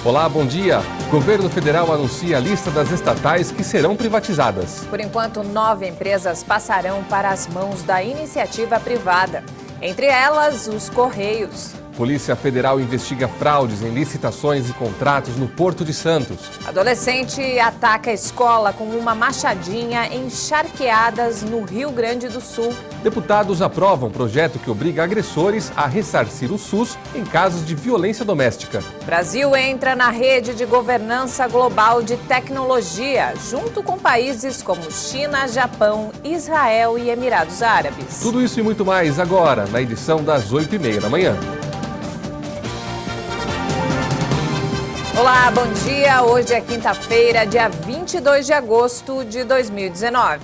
Olá, bom dia. Governo federal anuncia a lista das estatais que serão privatizadas. Por enquanto, 9 empresas passarão para as mãos da iniciativa privada. Entre elas, os Correios. Polícia Federal investiga fraudes em licitações e contratos no Porto de Santos. Adolescente ataca a escola com uma machadinha em Charqueadas, no Rio Grande do Sul. Deputados aprovam projeto que obriga agressores a ressarcir o SUS em casos de violência doméstica. Brasil entra na rede de governança global de tecnologia, junto com países como China, Japão, Israel e Emirados Árabes. Tudo isso e muito mais agora, na edição das 8h30 da manhã. Olá, bom dia. Hoje é quinta-feira, dia 22 de agosto de 2019.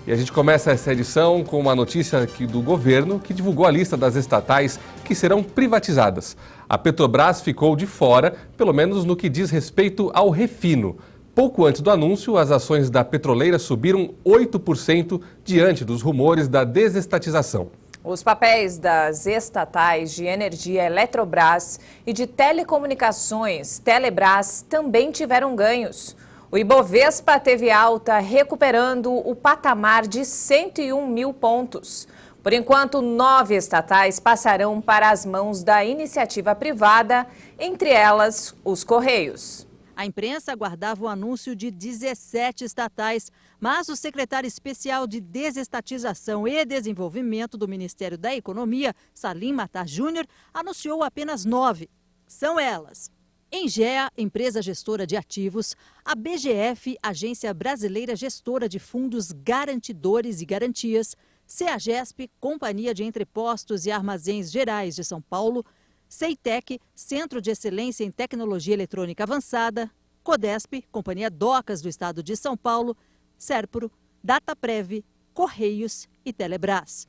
E a gente começa essa edição com uma notícia aqui do governo que divulgou a lista das estatais que serão privatizadas. A Petrobras ficou de fora, pelo menos no que diz respeito ao refino. Pouco antes do anúncio, as ações da petroleira subiram 8% diante dos rumores da desestatização. Os papéis das estatais de energia Eletrobras e de telecomunicações Telebrás também tiveram ganhos. O Ibovespa teve alta, recuperando o patamar de 101 mil pontos. Por enquanto, 9 estatais passarão para as mãos da iniciativa privada, entre elas os Correios. A imprensa aguardava o anúncio de 17 estatais, mas o secretário especial de Desestatização e Desenvolvimento do Ministério da Economia, Salim Matar Júnior, anunciou apenas 9. São elas: Engea, empresa gestora de ativos; a BGF, Agência Brasileira Gestora de Fundos Garantidores e Garantias; CEAGESP, Companhia de Entrepostos e Armazéns Gerais de São Paulo; Ceitec, Centro de Excelência em Tecnologia Eletrônica Avançada; Codesp, Companhia Docas do Estado de São Paulo; Serpro, Dataprev, Correios e Telebrás.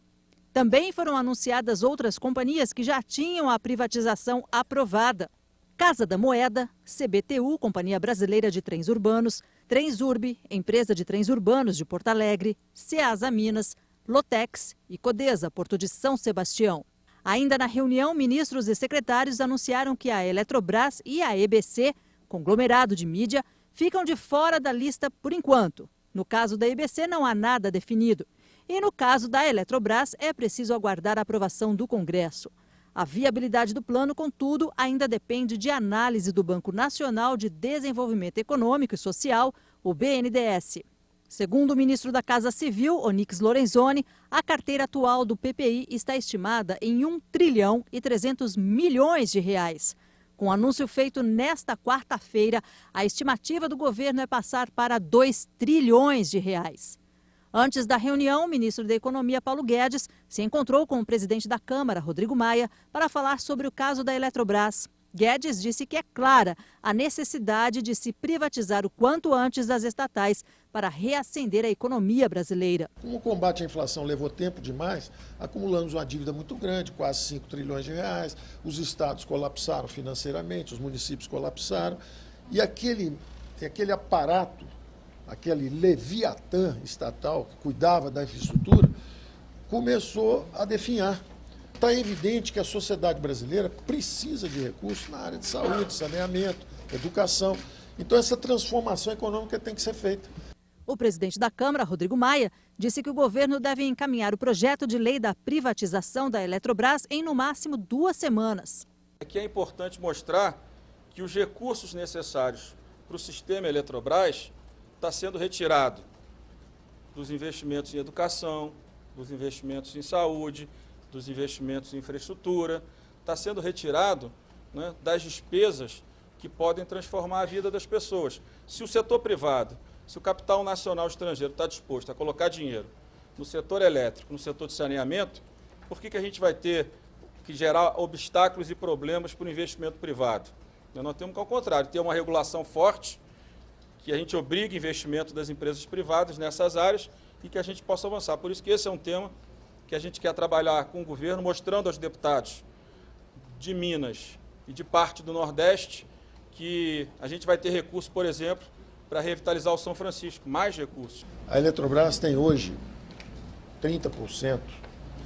Também foram anunciadas outras companhias que já tinham a privatização aprovada: Casa da Moeda, CBTU, Companhia Brasileira de Trens Urbanos; Transurb, Empresa de Trens Urbanos de Porto Alegre; Ceasa Minas, Lotex e Codesa, Porto de São Sebastião. Ainda na reunião, ministros e secretários anunciaram que a Eletrobras e a EBC, conglomerado de mídia, ficam de fora da lista por enquanto. No caso da EBC, não há nada definido. E no caso da Eletrobras, é preciso aguardar a aprovação do Congresso. A viabilidade do plano, contudo, ainda depende de análise do Banco Nacional de Desenvolvimento Econômico e Social, o BNDES. Segundo o ministro da Casa Civil, Onyx Lorenzoni, a carteira atual do PPI está estimada em 1 trilhão e 300 milhões de reais. Com o anúncio feito nesta quarta-feira, a estimativa do governo é passar para 2 trilhões de reais. Antes da reunião, o ministro da Economia, Paulo Guedes, se encontrou com o presidente da Câmara, Rodrigo Maia, para falar sobre o caso da Eletrobras. Guedes disse que é clara a necessidade de se privatizar o quanto antes as estatais para reacender a economia brasileira. Como o combate à inflação levou tempo demais, acumulamos uma dívida muito grande, quase 5 trilhões de reais, os estados colapsaram financeiramente, os municípios colapsaram, e aquele aparato, aquele leviatã estatal que cuidava da infraestrutura, começou a definhar. Está evidente que a sociedade brasileira precisa de recursos na área de saúde, saneamento, educação. Então, essa transformação econômica tem que ser feita. O presidente da Câmara, Rodrigo Maia, disse que o governo deve encaminhar o projeto de lei da privatização da Eletrobras em, no máximo, 2 semanas. Aqui é importante mostrar que os recursos necessários para o sistema Eletrobras está sendo retirado dos investimentos em educação, dos investimentos em saúde, dos investimentos em infraestrutura, está sendo retirado, né, das despesas que podem transformar a vida das pessoas. Se o setor privado, se o capital nacional estrangeiro está disposto a colocar dinheiro no setor elétrico, no setor de saneamento, por que a gente vai ter que gerar obstáculos e problemas para o investimento privado? Nós temos que, ao contrário, ter uma regulação forte, que a gente obrigue investimento das empresas privadas nessas áreas e que a gente possa avançar. Por isso que esse é um tema que a gente quer trabalhar com o governo, mostrando aos deputados de Minas e de parte do Nordeste que a gente vai ter recursos, por exemplo, para revitalizar o São Francisco, mais recursos. A Eletrobras tem hoje 30%,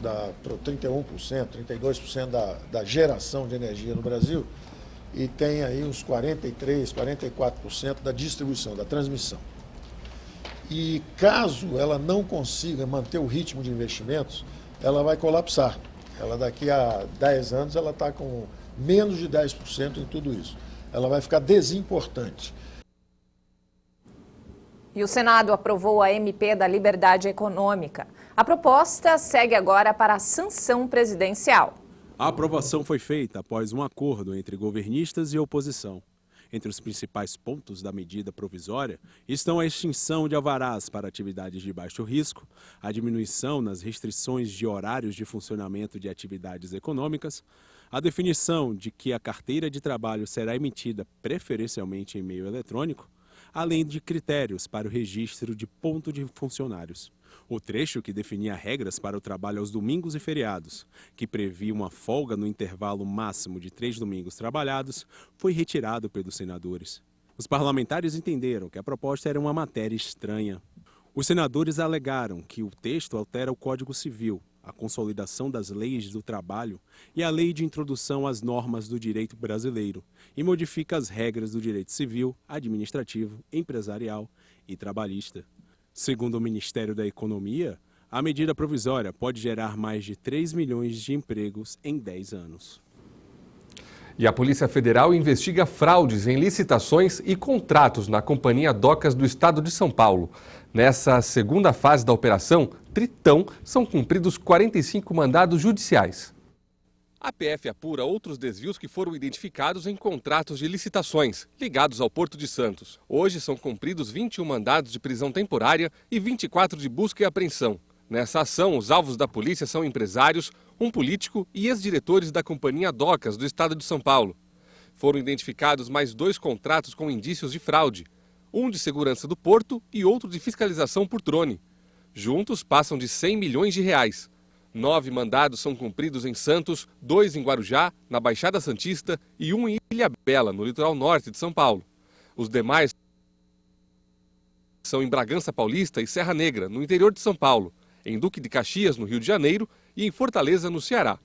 31%, 32% da geração de energia no Brasil e tem aí uns 43%, 44% da distribuição, da transmissão. E caso ela não consiga manter o ritmo de investimentos, ela vai colapsar. Ela daqui a 10 anos ela está com menos de 10% em tudo isso. Ela vai ficar desimportante. E o Senado aprovou a MP da Liberdade Econômica. A proposta segue agora para a sanção presidencial. A aprovação foi feita após um acordo entre governistas e oposição. Entre os principais pontos da medida provisória estão a extinção de alvarás para atividades de baixo risco, a diminuição nas restrições de horários de funcionamento de atividades econômicas, a definição de que a carteira de trabalho será emitida preferencialmente em meio eletrônico, além de critérios para o registro de ponto de funcionários. O trecho que definia regras para o trabalho aos domingos e feriados, que previa uma folga no intervalo máximo de 3 domingos trabalhados, foi retirado pelos senadores. Os parlamentares entenderam que a proposta era uma matéria estranha. Os senadores alegaram que o texto altera o Código Civil, a consolidação das leis do trabalho e a lei de introdução às normas do direito brasileiro e modifica as regras do direito civil, administrativo, empresarial e trabalhista. Segundo o Ministério da Economia, a medida provisória pode gerar mais de 3 milhões de empregos em 10 anos. E a Polícia Federal investiga fraudes em licitações e contratos na Companhia Docas do Estado de São Paulo. Nessa segunda fase da operação, Tritão, são cumpridos 45 mandados judiciais. A PF apura outros desvios que foram identificados em contratos de licitações ligados ao Porto de Santos. Hoje são cumpridos 21 mandados de prisão temporária e 24 de busca e apreensão. Nessa ação, os alvos da polícia são empresários, um político e ex-diretores da Companhia Docas do Estado de São Paulo. Foram identificados mais 2 contratos com indícios de fraude, um de segurança do porto e outro de fiscalização por drone. Juntos passam de 100 milhões de reais. 9 mandados são cumpridos em Santos, 2 em Guarujá, na Baixada Santista e 1 em Ilhabela, no litoral norte de São Paulo. Os demais são em Bragança Paulista e Serra Negra, no interior de São Paulo, em Duque de Caxias, no Rio de Janeiro, e em Fortaleza, no Ceará.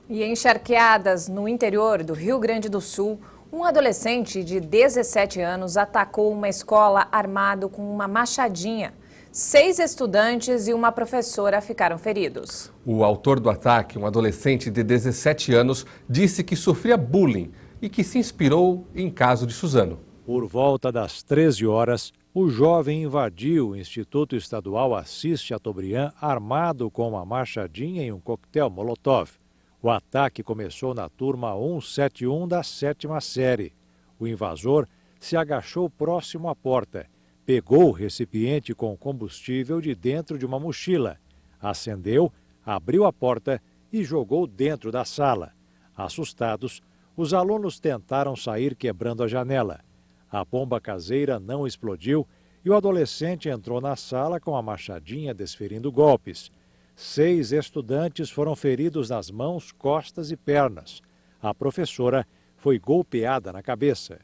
E em Charqueadas, no interior do Rio Grande do Sul, um adolescente de 17 anos atacou uma escola armado com uma machadinha. 6 estudantes e uma professora ficaram feridos. O autor do ataque, um adolescente de 17 anos, disse que sofria bullying e que se inspirou em caso de Suzano. Por volta das 13 horas, o jovem invadiu o Instituto Estadual Assis Chateaubriand armado com uma machadinha e um coquetel Molotov. O ataque começou na turma 171 da 7ª série. O invasor se agachou próximo à porta, pegou o recipiente com combustível de dentro de uma mochila, acendeu, abriu a porta e jogou dentro da sala. Assustados, os alunos tentaram sair quebrando a janela. A bomba caseira não explodiu e o adolescente entrou na sala com a machadinha desferindo golpes. 6 estudantes foram feridos nas mãos, costas e pernas. A professora foi golpeada na cabeça.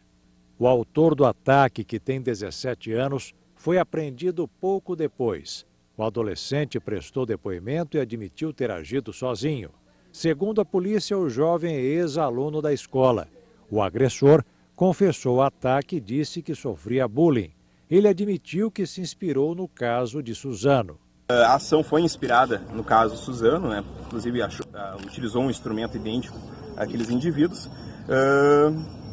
O autor do ataque, que tem 17 anos, foi apreendido pouco depois. O adolescente prestou depoimento e admitiu ter agido sozinho. Segundo a polícia, o jovem é ex-aluno da escola. O agressor confessou o ataque e disse que sofria bullying. Ele admitiu que se inspirou no caso de Suzano. A ação foi inspirada no caso Suzano, né? Inclusive utilizou um instrumento idêntico àqueles indivíduos.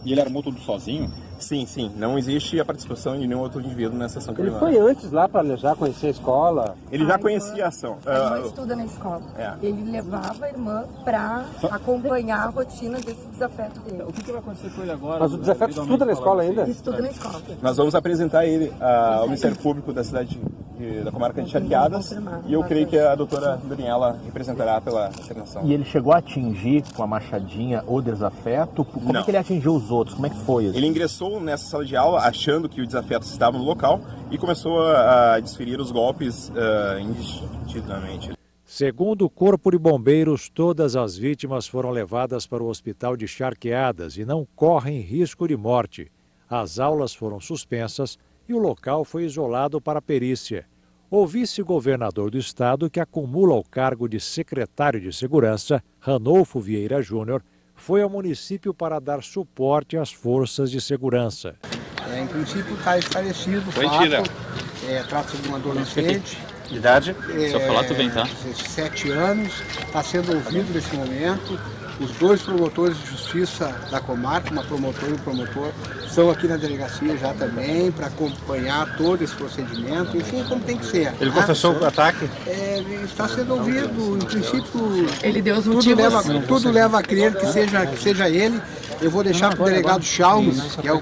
E ele armou tudo sozinho? Sim, sim. Não existe a participação de nenhum outro indivíduo nessa ação criminosa. Ele foi antes lá para já conhecer a escola? Ele já conhecia a ação. A irmã estuda na escola. Ele levava a irmã para acompanhar a rotina desse desafeto dele. O que vai acontecer com ele agora? Mas o desafeto estuda na escola ainda? Estuda na escola. Nós vamos apresentar ele ao Ministério Público da cidade da comarca de Charqueadas e eu creio que a doutora Daniela representará pela internação. E ele chegou a atingir com a machadinha o desafeto? Como é que ele atingiu os outros? Como é que foi isso? Ele ingressou nessa sala de aula achando que o desafeto estava no local e começou a desferir os golpes indistintamente. Segundo o Corpo de Bombeiros, todas as vítimas foram levadas para o hospital de Charqueadas e não correm risco de morte. As aulas foram suspensas e o local foi isolado para a perícia. O vice-governador do estado, que acumula o cargo de secretário de Segurança, Ranolfo Vieira Júnior, foi ao município para dar suporte às forças de segurança. Em princípio está esclarecido o fato. Trata-se de um adolescente. De idade? Se eu falar, tu vem, tá? 7 anos, está sendo ouvido nesse momento. Os 2 promotores de justiça da comarca, uma promotora e um promotor, estão aqui na delegacia já também para acompanhar todo esse procedimento, enfim, como tem que ser. Ele confessou o ataque? Está sendo ouvido, em princípio, ele deu os motivos. Tudo leva a crer que seja ele. Eu vou deixar para o delegado Chalmers, que é o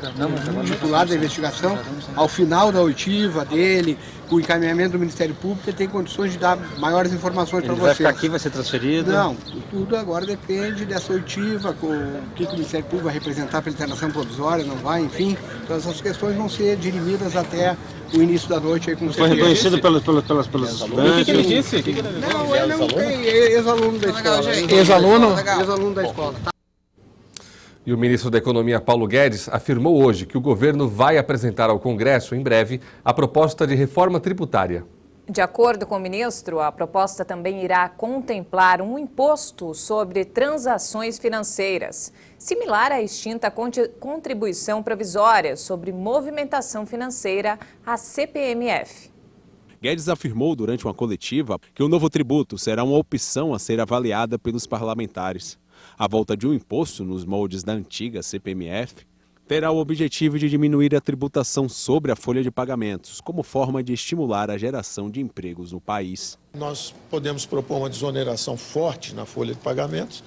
titular da investigação, ao final da oitiva dele, com o encaminhamento do Ministério Público, ele tem condições de dar maiores informações para vocês. Ele vai ficar aqui, vai ser transferido? Não, tudo agora depende dessa oitiva, com o que o Ministério Público vai representar pela internação provisória, não vai, enfim. Então essas questões vão ser dirimidas até o início da noite. Aí, com foi reconhecido pelos estudantes? O que ele disse? Não, ele não tem, ex-aluno da escola. Ex-aluno da escola. E o ministro da Economia, Paulo Guedes, afirmou hoje que o governo vai apresentar ao Congresso, em breve, a proposta de reforma tributária. De acordo com o ministro, a proposta também irá contemplar um imposto sobre transações financeiras, similar à extinta contribuição provisória sobre movimentação financeira, a CPMF. Guedes afirmou durante uma coletiva que o novo tributo será uma opção a ser avaliada pelos parlamentares. A volta de um imposto nos moldes da antiga CPMF terá o objetivo de diminuir a tributação sobre a folha de pagamentos, como forma de estimular a geração de empregos no país. Nós podemos propor uma desoneração forte na folha de pagamentos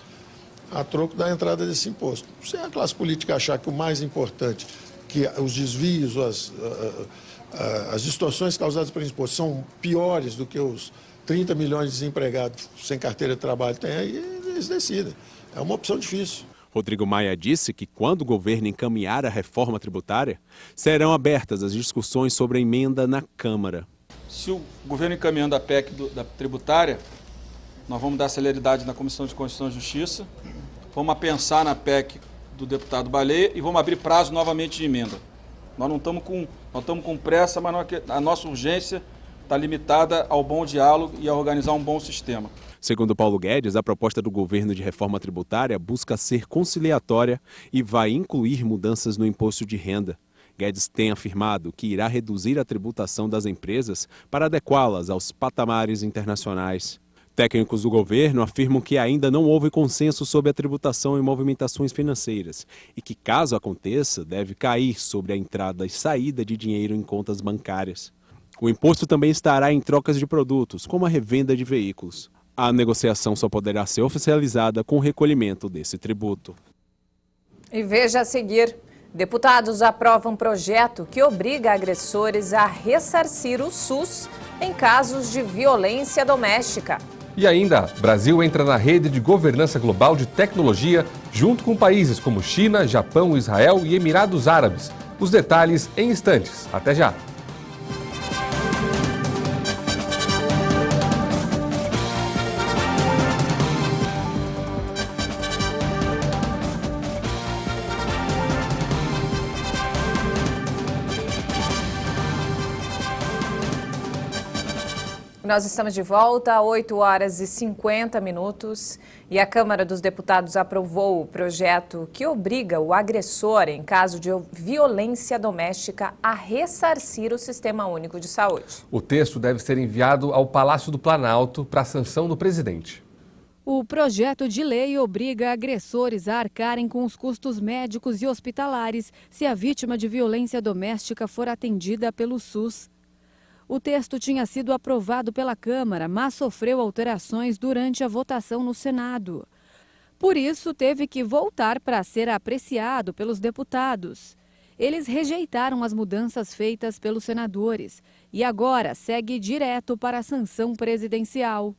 a troco da entrada desse imposto. Se a classe política achar que o mais importante, que os desvios, as distorções causadas pelo imposto são piores do que os 30 milhões de desempregados sem carteira de trabalho têm, aí eles decidem. É uma opção difícil. Rodrigo Maia disse que quando o governo encaminhar a reforma tributária, serão abertas as discussões sobre a emenda na Câmara. Se o governo encaminhando a PEC da tributária, nós vamos dar celeridade na Comissão de Constituição e Justiça, vamos pensar na PEC do deputado Baleia e vamos abrir prazo novamente de emenda. Nós não estamos com pressa, mas a nossa urgência está limitada ao bom diálogo e a organizar um bom sistema. Segundo Paulo Guedes, a proposta do governo de reforma tributária busca ser conciliatória e vai incluir mudanças no imposto de renda. Guedes tem afirmado que irá reduzir a tributação das empresas para adequá-las aos patamares internacionais. Técnicos do governo afirmam que ainda não houve consenso sobre a tributação em movimentações financeiras e que, caso aconteça, deve cair sobre a entrada e saída de dinheiro em contas bancárias. O imposto também estará em trocas de produtos, como a revenda de veículos. A negociação só poderá ser oficializada com o recolhimento desse tributo. E veja a seguir, deputados aprovam projeto que obriga agressores a ressarcir o SUS em casos de violência doméstica. E ainda, Brasil entra na rede de governança global de tecnologia junto com países como China, Japão, Israel e Emirados Árabes. Os detalhes em instantes. Até já! Nós estamos de volta, 8 horas e 50 minutos, e a Câmara dos Deputados aprovou o projeto que obriga o agressor, em caso de violência doméstica, a ressarcir o Sistema Único de Saúde. O texto deve ser enviado ao Palácio do Planalto para a sanção do presidente. O projeto de lei obriga agressores a arcarem com os custos médicos e hospitalares se a vítima de violência doméstica for atendida pelo SUS. O texto tinha sido aprovado pela Câmara, mas sofreu alterações durante a votação no Senado. Por isso, teve que voltar para ser apreciado pelos deputados. Eles rejeitaram as mudanças feitas pelos senadores e agora segue direto para a sanção presidencial.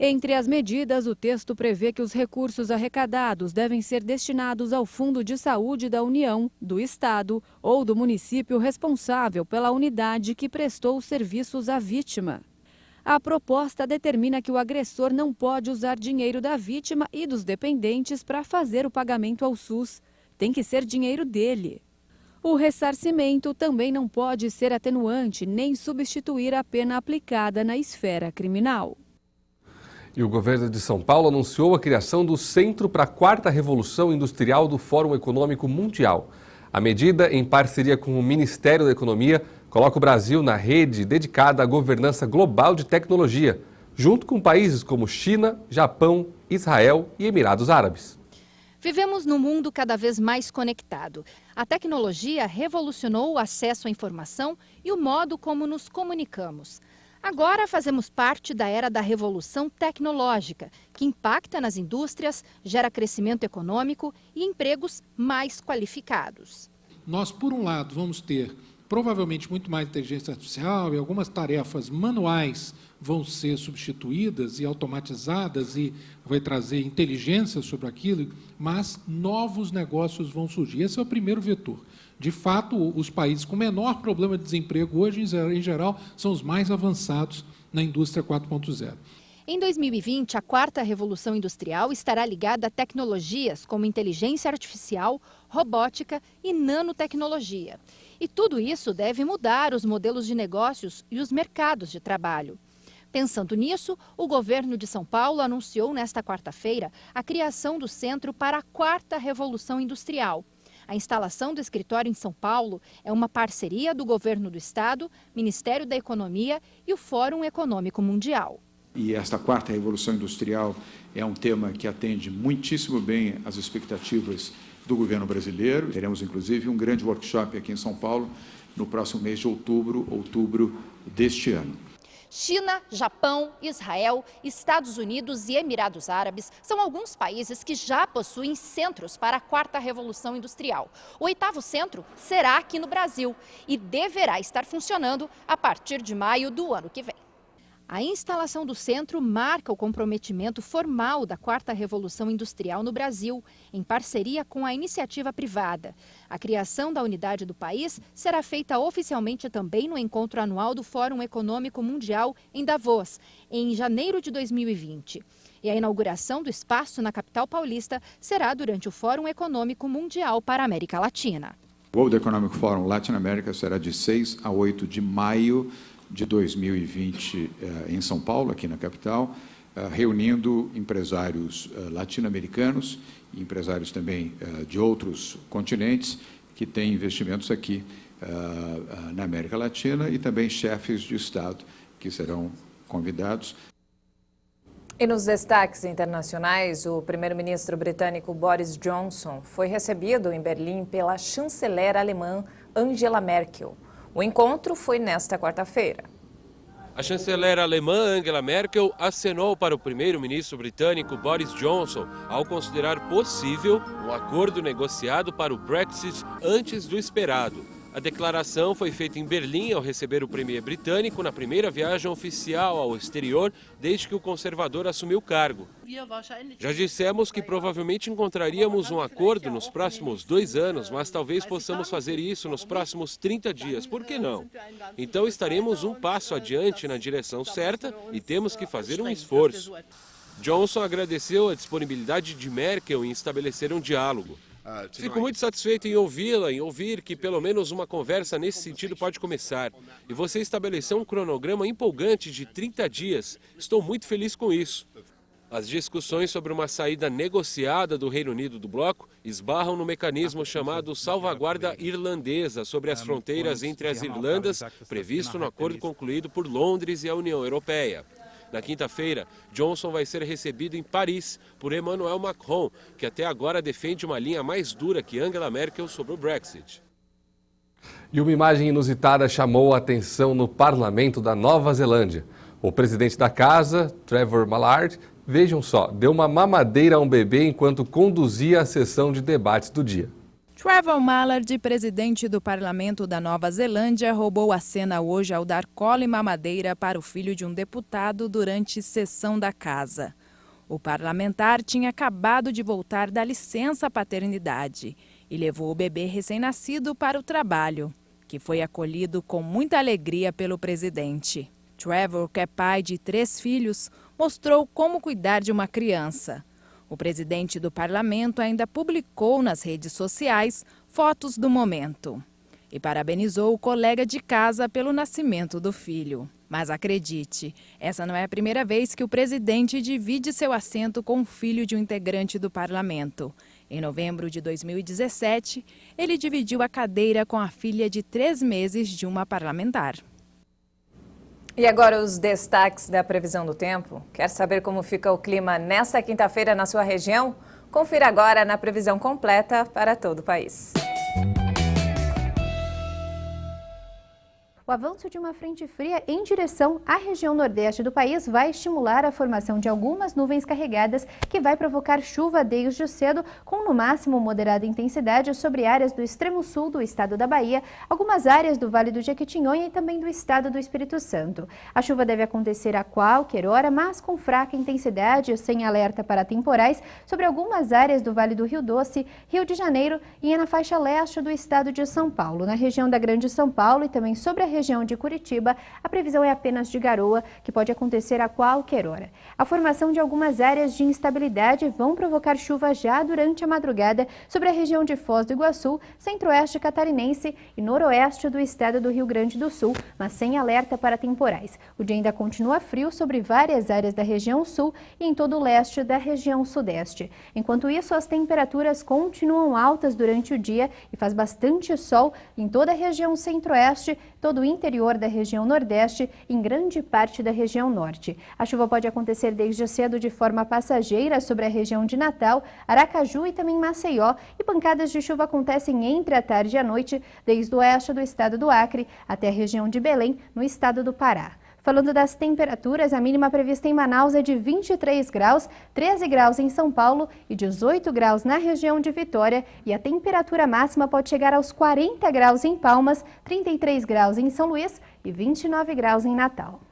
Entre as medidas, o texto prevê que os recursos arrecadados devem ser destinados ao Fundo de Saúde da União, do Estado ou do município responsável pela unidade que prestou os serviços à vítima. A proposta determina que o agressor não pode usar dinheiro da vítima e dos dependentes para fazer o pagamento ao SUS. Tem que ser dinheiro dele. O ressarcimento também não pode ser atenuante nem substituir a pena aplicada na esfera criminal. E o governo de São Paulo anunciou a criação do Centro para a Quarta Revolução Industrial do Fórum Econômico Mundial. A medida, em parceria com o Ministério da Economia, coloca o Brasil na rede dedicada à governança global de tecnologia, junto com países como China, Japão, Israel e Emirados Árabes. Vivemos num mundo cada vez mais conectado. A tecnologia revolucionou o acesso à informação e o modo como nos comunicamos. Agora fazemos parte da era da revolução tecnológica, que impacta nas indústrias, gera crescimento econômico e empregos mais qualificados. Nós, por um lado, vamos ter provavelmente muito mais inteligência artificial e algumas tarefas manuais vão ser substituídas e automatizadas e vai trazer inteligência sobre aquilo, mas novos negócios vão surgir. Esse é o primeiro vetor. De fato, os países com menor problema de desemprego hoje, em geral, são os mais avançados na indústria 4.0. Em 2020, a quarta revolução industrial estará ligada a tecnologias como inteligência artificial, robótica e nanotecnologia. E tudo isso deve mudar os modelos de negócios e os mercados de trabalho. Pensando nisso, o governo de São Paulo anunciou nesta quarta-feira a criação do Centro para a Quarta Revolução Industrial. A instalação do escritório em São Paulo é uma parceria do governo do Estado, Ministério da Economia e o Fórum Econômico Mundial. E esta quarta revolução industrial é um tema que atende muitíssimo bem às expectativas do governo brasileiro. Teremos, inclusive, um grande workshop aqui em São Paulo no próximo mês de outubro deste ano. China, Japão, Israel, Estados Unidos e Emirados Árabes são alguns países que já possuem centros para a quarta revolução industrial. O 8º centro será aqui no Brasil e deverá estar funcionando a partir de maio do ano que vem. A instalação do centro marca o comprometimento formal da quarta revolução industrial no Brasil, em parceria com a iniciativa privada. A criação da unidade do país será feita oficialmente também no encontro anual do Fórum Econômico Mundial em Davos, em janeiro de 2020. E a inauguração do espaço na capital paulista será durante o Fórum Econômico Mundial para a América Latina. O World Economic Forum Latin America será de 6 a 8 de maio de 2020 em São Paulo, aqui na capital, reunindo empresários latino-americanos e empresários também de outros continentes que têm investimentos aqui na América Latina e também chefes de Estado que serão convidados. E nos destaques internacionais, o primeiro-ministro britânico Boris Johnson foi recebido em Berlim pela chanceler alemã Angela Merkel. O encontro foi nesta quarta-feira. A chanceler alemã Angela Merkel acenou para o primeiro-ministro britânico Boris Johnson ao considerar possível um acordo negociado para o Brexit antes do esperado. A declaração foi feita em Berlim ao receber o premier britânico na primeira viagem oficial ao exterior desde que o conservador assumiu o cargo. Já dissemos que provavelmente encontraríamos um acordo nos próximos 2 anos, mas talvez possamos fazer isso nos próximos 30 dias. Por que não? Então estaremos um passo adiante na direção certa e temos que fazer um esforço. Johnson agradeceu a disponibilidade de Merkel em estabelecer um diálogo. Fico muito satisfeito em ouvi-la, em ouvir que pelo menos uma conversa nesse sentido pode começar. E você estabeleceu um cronograma empolgante de 30 dias. Estou muito feliz com isso. As discussões sobre uma saída negociada do Reino Unido do bloco esbarram no mecanismo chamado salvaguarda irlandesa sobre as fronteiras entre as Irlandas, previsto no acordo concluído por Londres e a União Europeia. Na quinta-feira, Johnson vai ser recebido em Paris por Emmanuel Macron, que até agora defende uma linha mais dura que Angela Merkel sobre o Brexit. E uma imagem inusitada chamou a atenção no parlamento da Nova Zelândia. O presidente da casa, Trevor Mallard, vejam só, deu uma mamadeira a um bebê enquanto conduzia a sessão de debates do dia. Trevor Mallard, presidente do Parlamento da Nova Zelândia, roubou a cena hoje ao dar cola e mamadeira para o filho de um deputado durante sessão da casa. O parlamentar tinha acabado de voltar da licença paternidade e levou o bebê recém-nascido para o trabalho, que foi acolhido com muita alegria pelo presidente. Trevor, que é pai de 3 filhos, mostrou como cuidar de uma criança. O presidente do parlamento ainda publicou nas redes sociais fotos do momento. e parabenizou o colega de casa pelo nascimento do filho. Mas acredite, essa não é a primeira vez que o presidente divide seu assento com o filho de um integrante do parlamento. Em novembro de 2017, ele dividiu a cadeira com a filha de 3 meses de uma parlamentar. E agora os destaques da previsão do tempo. Quer saber como fica o clima nesta quinta-feira na sua região? Confira agora na previsão completa para todo o país. O avanço de uma frente fria em direção à região nordeste do país vai estimular a formação de algumas nuvens carregadas que vai provocar chuva desde cedo, com no máximo moderada intensidade sobre áreas do extremo sul do estado da Bahia, algumas áreas do Vale do Jequitinhonha e também do estado do Espírito Santo. A chuva deve acontecer a qualquer hora, mas com fraca intensidade, sem alerta para temporais, sobre algumas áreas do Vale do Rio Doce, Rio de Janeiro e na faixa leste do estado de São Paulo. Na região da Grande São Paulo e também sobre a região de Curitiba, a previsão é apenas de garoa, que pode acontecer a qualquer hora. A formação de algumas áreas de instabilidade vão provocar chuva já durante a madrugada sobre a região de Foz do Iguaçu, centro-oeste catarinense e noroeste do estado do Rio Grande do Sul, mas sem alerta para temporais. O dia ainda continua frio sobre várias áreas da região sul e em todo o leste da região sudeste. Enquanto isso, as temperaturas continuam altas durante o dia e faz bastante sol em toda a região centro-oeste, todo o interior da região nordeste e em grande parte da região norte. A chuva pode acontecer desde cedo de forma passageira sobre a região de Natal, Aracaju e também Maceió, e pancadas de chuva acontecem entre a tarde e a noite, desde o oeste do estado do Acre até a região de Belém, no estado do Pará. Falando das temperaturas, a mínima prevista em Manaus é de 23 graus, 13 graus em São Paulo e 18 graus na região de Vitória. E a temperatura máxima pode chegar aos 40 graus em Palmas, 33 graus em São Luís e 29 graus em Natal.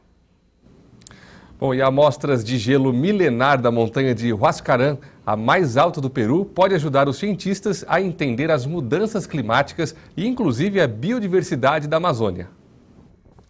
Bom, e amostras de gelo milenar da montanha de Huascarán, a mais alta do Peru, pode ajudar os cientistas a entender as mudanças climáticas e inclusive a biodiversidade da Amazônia.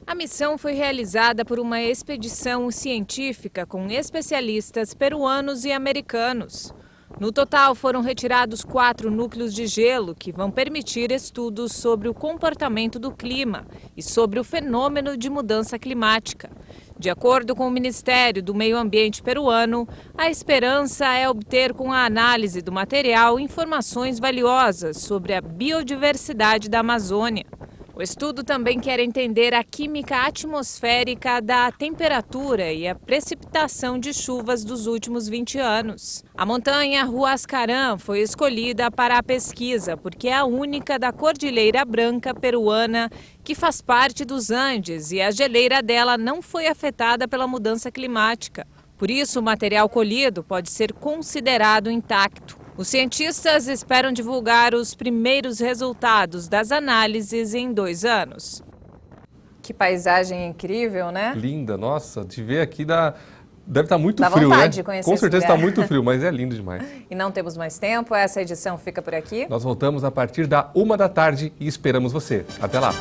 A missão foi realizada por uma expedição científica com especialistas peruanos e americanos. No total, foram retirados 4 núcleos de gelo que vão permitir estudos sobre o comportamento do clima e sobre o fenômeno de mudança climática. De acordo com o Ministério do Meio Ambiente peruano, a esperança é obter com a análise do material informações valiosas sobre a biodiversidade da Amazônia. O estudo também quer entender a química atmosférica da temperatura e a precipitação de chuvas dos últimos 20 anos. A montanha Huascarán foi escolhida para a pesquisa porque é a única da Cordilheira Branca peruana que faz parte dos Andes e a geleira dela não foi afetada pela mudança climática. Por isso, o material colhido pode ser considerado intacto. Os cientistas esperam divulgar os primeiros resultados das análises em 2 anos. Que paisagem incrível, né? Linda, nossa, de ver aqui deve estar muito Dá frio, vontade né? de conhecer Com certeza esse está lugar. muito frio, mas é lindo demais. E não temos mais tempo, essa edição fica por aqui. Nós voltamos a partir da 1 da tarde e esperamos você. Até lá!